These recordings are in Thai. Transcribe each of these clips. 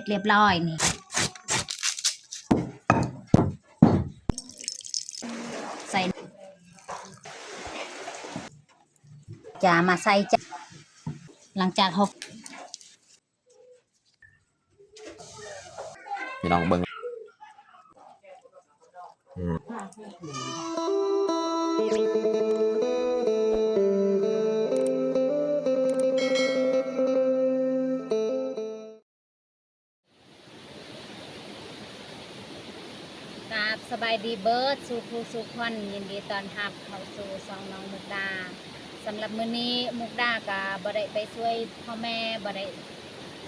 เรียบร้อยนี่ใส่จะมาใส่จ้ะหลังจากเขาพี่น้องเบิ่งกับสบายดีเบิร์ดสู่ครูสู่คนยินดีตอนรับเข้าสู่ซองน้องมุกดาสำหรับมื้อนี้มุกดากับบ่ได้ไปช่วยพ่อแม่บ่ได้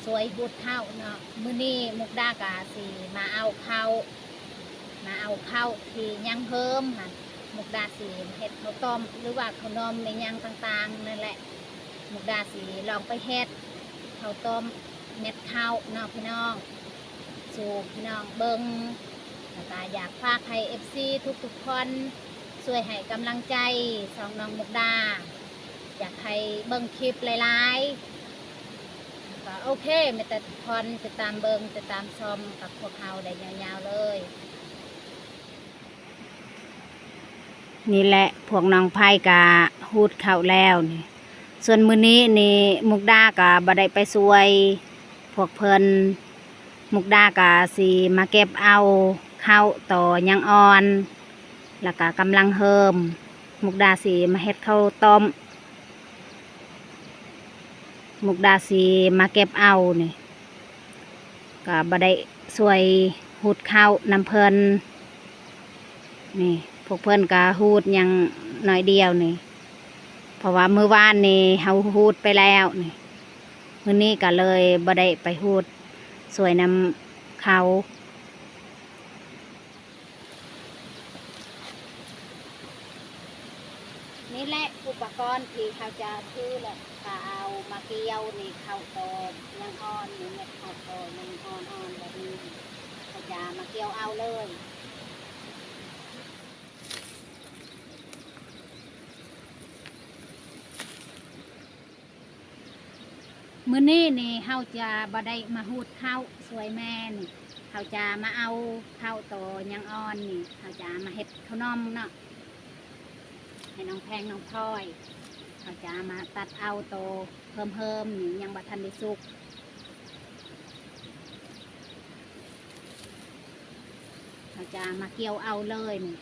ช่วยหุดข้าวเนาะมื้อนี้มุกดากะสิมาเอาข้าวที่ยังเพิ่มค่ะมุกดาสิเฮ็ดข้าวต้มหรือว่าข้าวนมในยังต่างๆนั่นแหละมุกดาสิลองไปเฮ็ดข้าวต้มเม็ดข้าวเนาะพี่น้องสู่พี่น้องเบิ่งแล้วก็อยากฝากให้ FC ทุกคนช่วยให้กำลังใจสองน้องมุกดาอยากให้เบิ่งคลิปหลายๆก็โอเคมีแต่ทุกคนติดตามเบิ่งติดตามชมกับพวกเราได้ยาวๆเลยนี่แหละพวกน้องไผ่กะฮูดเข้าแล้วนี่ส่วนมื้อนี้นี่มุกดากะบ่ได้ไปช่วยพวกเพิ่นมุกดากะสิมาเก็บเอาข้าวต่อยังอ่อนแล้วก็กำลังเฮิมมุกดาสิมาเฮ็ดข้าวต้มมุกดาสิมาเก็บเอานี่ก็บ่ได้ช่วยฮูดข้าวน้ำเพิ่นนี่พวกเพิ่นก็ฮูดยังน้อยเดียวนี่เพราะว่ามื้อวานนี่เฮาฮูดไปแล้วนี่มื้อนี้ก็เลยบ่ได้ไปฮูดช่วยนำเขานี่แหละอุปกรณ์ที่เขาจะซื้อแหละก็เอามาเกี่ยวนี่ข้าวตอกยังอ่อนนี่เม็ดข้าวตอกยังอ่อนแบบนี้เขาจะมาเกี่ยวเอาเลยมื้อนี้นี่เขาจะบ่ได้มาหูดข้าวสวยแม่นี่เขาจะมาเอาข้าวโตยังอ่อนนี่เขาจะมาเฮ็ดข้าวนมเนาะให้น้องแพงน้องพลอยเขาจะมาตัดเอาโตเพิ่มนี่ยังบ่ทันได้สุกเขาจะมาเกี่ยวเอาเลยนี่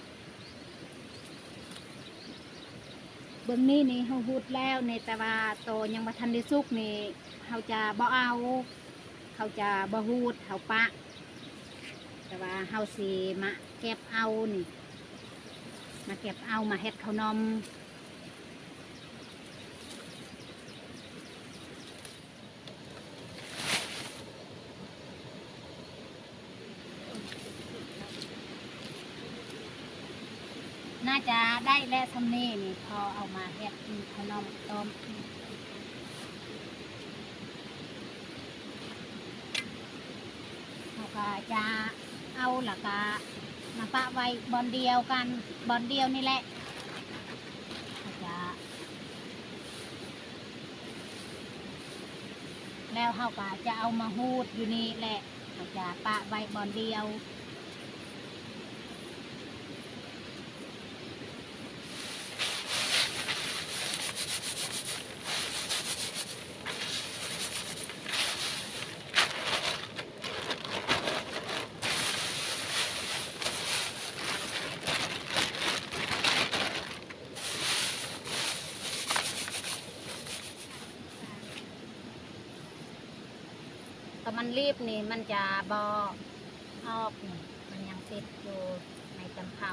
เบื้องนี้นี่เขาหูดแล้วในแต่ว่าโตยังบ่ทันได้สุกนี่เขาจะบ่เอาเขาจะบ่หูดเขาปะแต่ว่าเขาสิมาเก็บเอานี่มาเก็บเอามาเฮ็ดข้าวนมน่าจะได้และทำนี่นี่พอเอามาเฮ็ดข้าวนมต้มเขาก็จะเอาหลักะมาปะไว้บอนเดียวกันบอนเดียวนี่แหละแล้วเขาก็จะเอามาหูดอยู่นี่แหละเขาจะปะไว้บอนเดียวแต่มันรีบนี่มันจะบอออกนี่มันยังติดอยู่ในจำเพา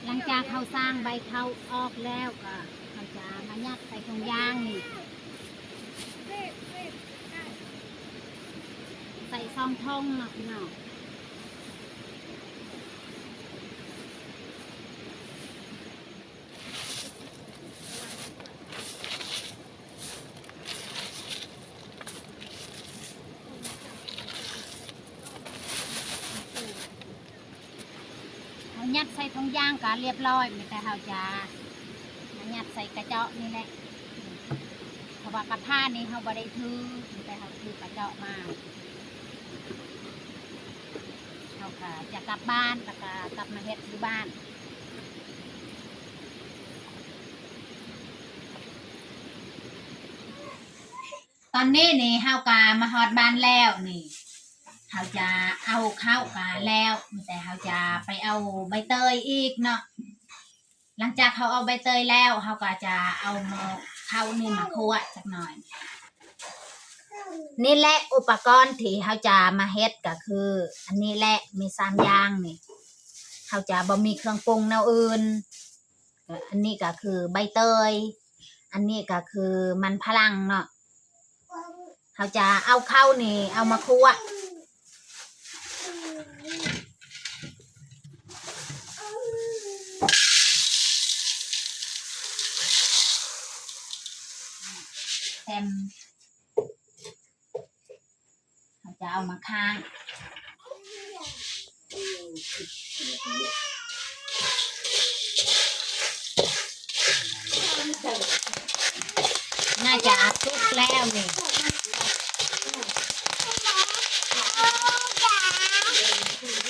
หลังจากเขาสร้างใบเขาออกแล้วก็เขาจะมายัดใส่ถุงยางนี่ใส่ซองทองนะพี่น้องยัดใส่ถุงยางก็เรียบร้อยมีแต่เขาจะยัดใส่กระเจาะนี่แหละ ราะว่ากระทะนี่เขาบ่ได้ถือแต่เขาถือกระเจาะมาเขาก็จะกลับบ้านแล้วก็กลับมาเฮ็ดที่บ้านตอนนี้นี่เฮากามาฮอดบ้านแล้วนี่เฮาจะเอาข้าวกาแล้วแต่เฮาจะไปเอาใบเตยอีกเนาะหลังจากเขาเอาใบเตยแล้วเฮาก็จะเอามาข้าวนี่มาคั่วสักหน่อยนี่แหละอุปกรณ์ที่เฮาจะมาเฮ็ดก็คือ อันนี้แหละมี3อย่างนี่เฮาจะบ่มีเครื่องปรุงแนวอื่นอันนี้ก็คือใบเตยอันนี้ก็คือมันฝรั่งเนาะเขาจะเอาเข้านี่เอามาคั่วเต็มเขาจะเอามาข้างน่าจะทุกแล้วนี่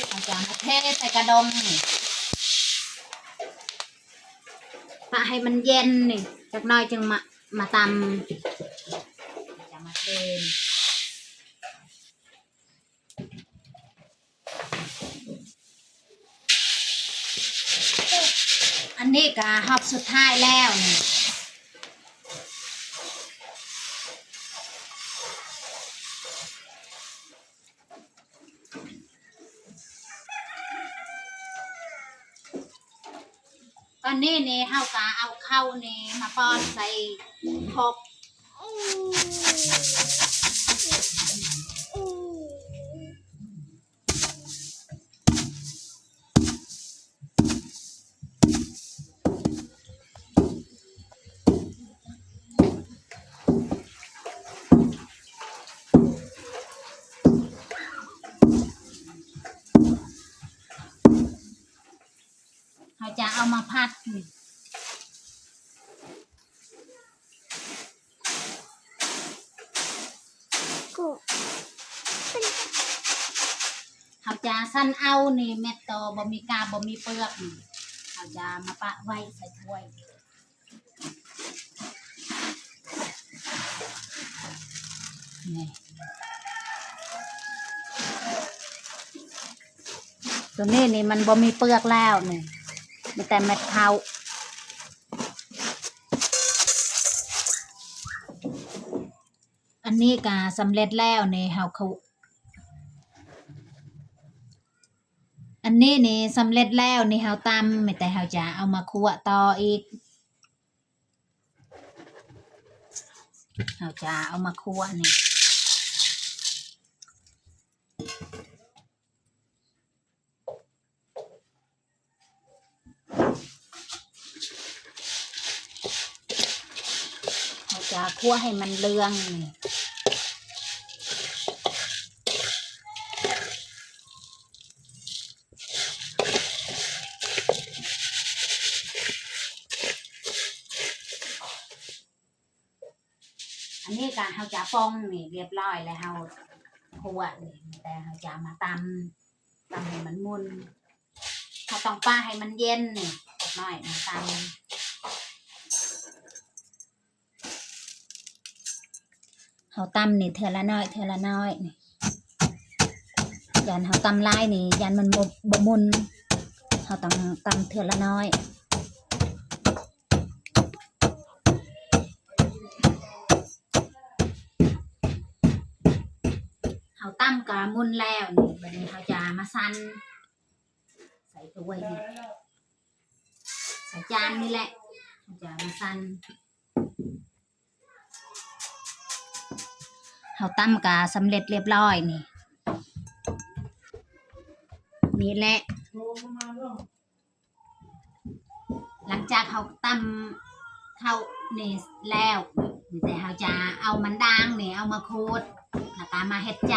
เราจะมาเทใส่กระดงนี่ปะให้มันเย็นนี่จักหน่อยจึงมาตำจะมาเทอันนี้ก็หอบสุดท้ายแล้วนี่ตอนนี้นี่เฮาก็เอาเข้านี่มาป้อนใส่ครกเขาจะเอามาพัดนี่เขาจะสั้นเอานี่เม็ดโตบ่มีกาบ่มีเปลือกนี่เขาจะมาปะไว้ใส่ถ้วยนี่ตัวนี้นี่มันบ่มีเปลือกแล้วนี่มีแต่เม็ดข้าวอันนี้ก็สำเร็จแล้วนี่เฮาเขาอันนี้นี่สำเร็จแล้วนี่เฮาตำไม่แต่เฮาจะเอามาคั่วต่ออีกเฮาจะเอามาคั่วนี่เฮาจะคั่วให้มันเหลืองนี่อันนี้การเฮาจะป้องนี่เรียบร้อยแล้วเฮาคั่วนี่แต่เฮาจะมาตำให้มันมุนเขาต้องป้าให้มันเย็นนี่หน่อยมาตำเฮาตำนี่เทื่อละน้อยเทื่อละน้อยนี่ยันเฮาตำลายนี่ยันมันบ่มุนเฮาต้องตำเทื่อละน้อยเฮาตำกะมุนแล้วนี่บัดนี้เฮาจะมาสั่นใส่ถ้วยนี่ใส่จานนี่แหละเฮาจะมาสั่นเฮาตำกะสำเร็จเรียบร้อยนี่นี่แหละหลังจากเขาตำเข้านี่แล้วแต่เขาจะเอามันด่างนี่เอามาคูดแล้วก็มาเฮ็ดใจ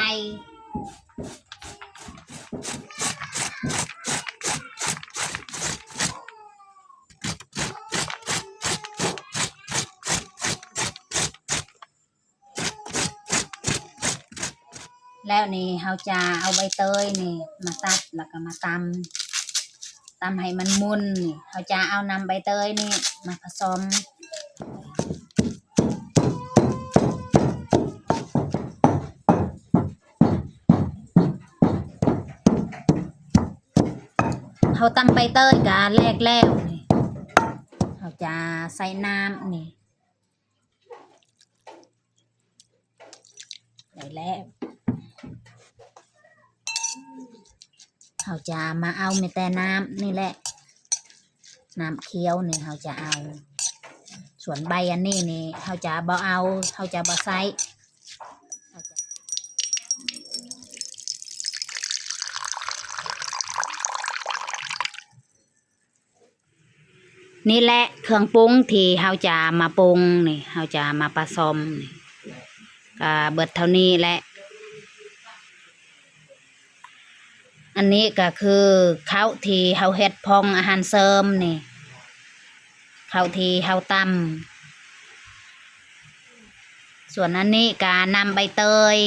แล้วนี่เราจะเอาใบเตยนี่มาตัดแล้วก็มาตำให้มันมุนนี่เราจะเอานำใบเตยนี่มาผสมเราตำใบเตยกันแรกแล้วนี่เราจะใส่น้ำนี่ได้แล้วเราจะมาเอาเมแต่น้ำนี่แหละน้ำเคี้ยวนี่เราจะเอาส่วนใบอันนี้นี่เราจะบ่เอาเราจะบ่ใส่นี่แหละเครื่องปรุงที่เราจะมาปรุงนี่เราจะมาผสมนี่ก็เบิดเท่านี้แหละอันนี้ก็คือข้าวที่เราเฮ็ดพองอาหารเสริมนี่ข้าวที่เราตำส่วนอันนี้ก็นำใบเตย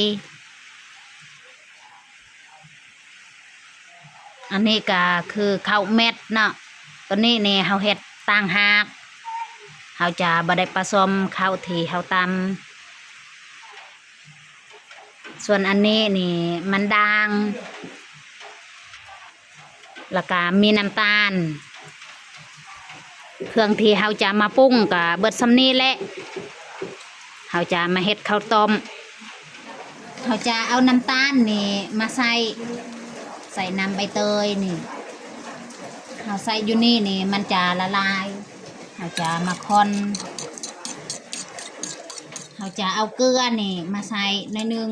อันนี้ก็คือข้าวเม็ดเนาะตัวนี้นี่เราเฮ็ดต่างหากเราจะบ่ได้ผสมข้าวที่เราตำส่วนอันนี้นี่มันด่างแล้วก็มีน้ำตาลเครื่องที่เราจะมาปรุงก็เบิดซำนี้แหละเราจะมาเฮ็ดข้าวต้มเราจะเอาน้ำตาลนี่มาใส่น้ำใบเตยนี่เราใส่อยู่นี่มันจะละลายเราจะมาคนเราจะเอาเกลือนี่มาใส่หน่อยนึง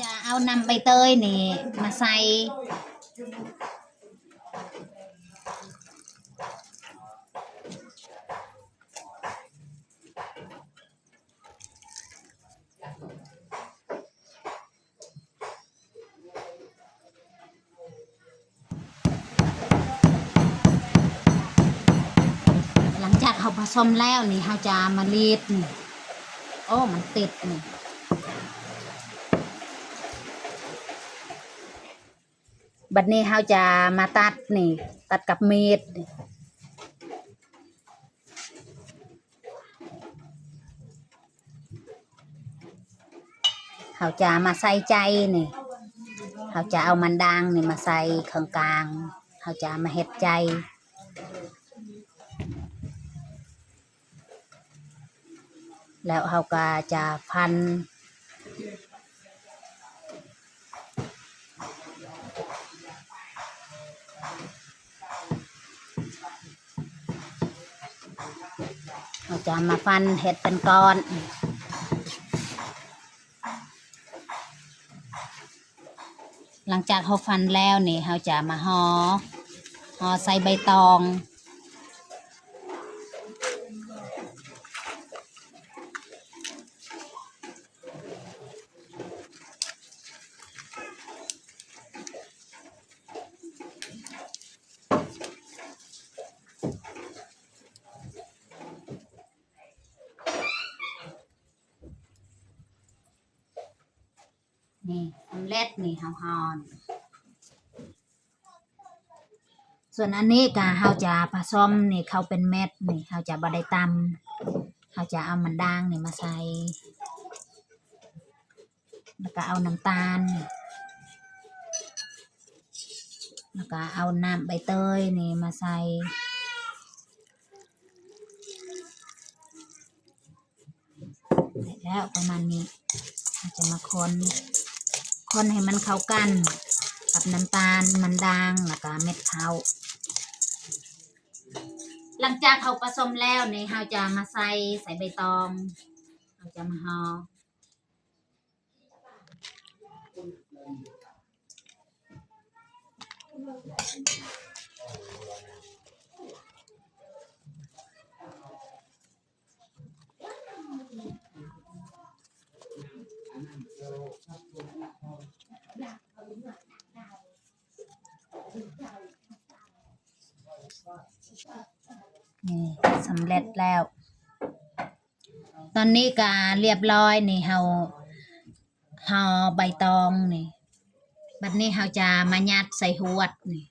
จะเอาน้ำใบเตยนี่มาใส่หลังจากเขาผสมแล้วนี่เขาจะมารีดนี่โอ้มันติดนี่บัดนี้เขาจะมาตัดนี่ตัดกับมีดเขาจะมาใส่ใจนี่เขาจะเอามันด่างนี่มาใส่ข้างกลางเขาจะมาเฮ็ดใจแล้วเขาก็จะพันเขาจะมาฟันเห็ดเป็นก้อนหลังจากเขาฟันแล้วนี่เขาจะมาห่อใส่ใบตองนี่สำเร็จนี่เขาห่อส่วนอันนี้ก็เขาจะผสมนี่เขาเป็นเม็ดนี่เขาจะบดได้ตำเขาจะเอามันด่างนี่มาใส่แล้วก็เอาน้ำตาลแล้วก็เอาน้ำใบเตยนี่มาใส่แล้วประมาณนี้เราจะมาคนให้มันเข้ากันกับน้ำตาลมันด่างแล้วก็เม็ดข้าวหลังจากเขาผสมแล้วนี่เราจะมาใส่ใบตองเราจะมาห่อนี่สำเร็จแล้วตอนนี้ก็เรียบร้อยนี่ ห่อใบตองนี่บัดนี้เราจะมายัดใส่หวดนี่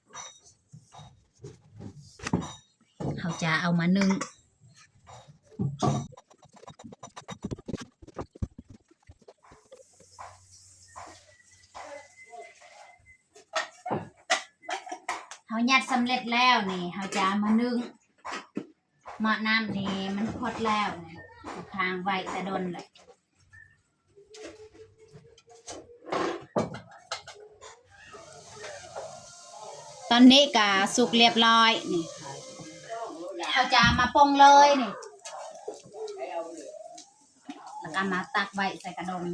เราจะเอามานึ่งเรายัดสำเร็จแล้วนี่เราจะเอามานึ่งหม้อน้ำนี่มันพอดแล้วนี่ค้างไว้แต่โดนเลยตอนนี้ก็สุกเรียบร้อยนี่เราจะมาปรุงเลยนี่แล้วก็มาตักไว้ใส่กระดง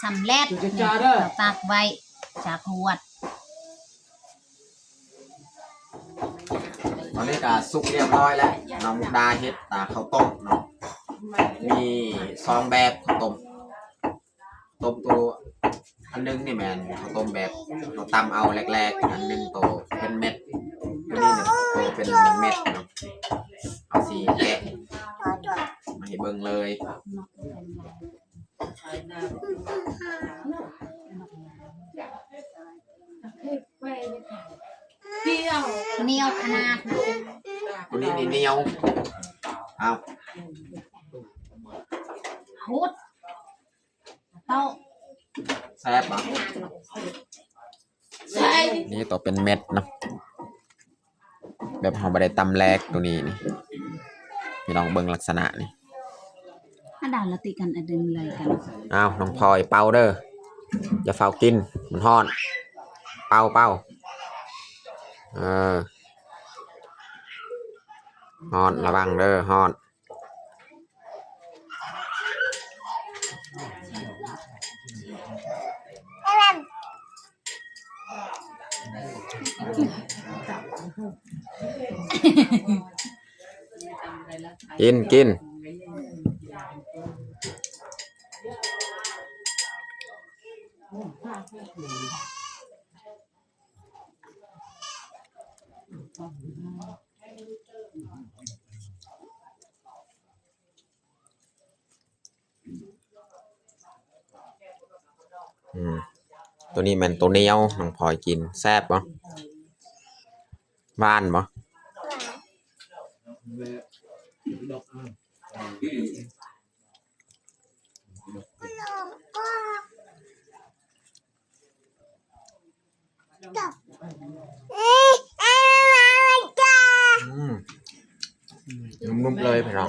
สำเร็จเราตักไว้จากขวดตอนนี้ก็สุกเรียบร้อยแล้วน้องมุกดาเฮ็ดข้าวต้มเนาะมี2แบบข้าวต้มตัวอันนึงนี่แมนข้าวต้มแบบเราตำเอาแรกๆอันนึงตัวเป็นเม็ดตัวนี้ตัวเป็นเม็ดเนาะเอาสีแกะมาให้เบิ่งเลยเหนียวขนาดตัวนี้นี่เหนียวเอา หุดโต๊ะ แซ่บเนาะนี่ตัวเป็นเม็ดเนาะแบบเราไม่ได้ตำแรกตัวนี้นี่พี่ลองเบิ่งลักษณะนี่ถ้าด่าละติกันอดึงเลยกันอ้าวน้องพลอยเป่าเด้ออย่าเฝ้ากินมันฮ้อนเป่าฮ้อนระวังเด้อฮ้อนกินตัวนี้มันตัวเหนียวน้องพลอยกินแซ่บบ่หวานบ่นุ่มๆเลยพี่น้อง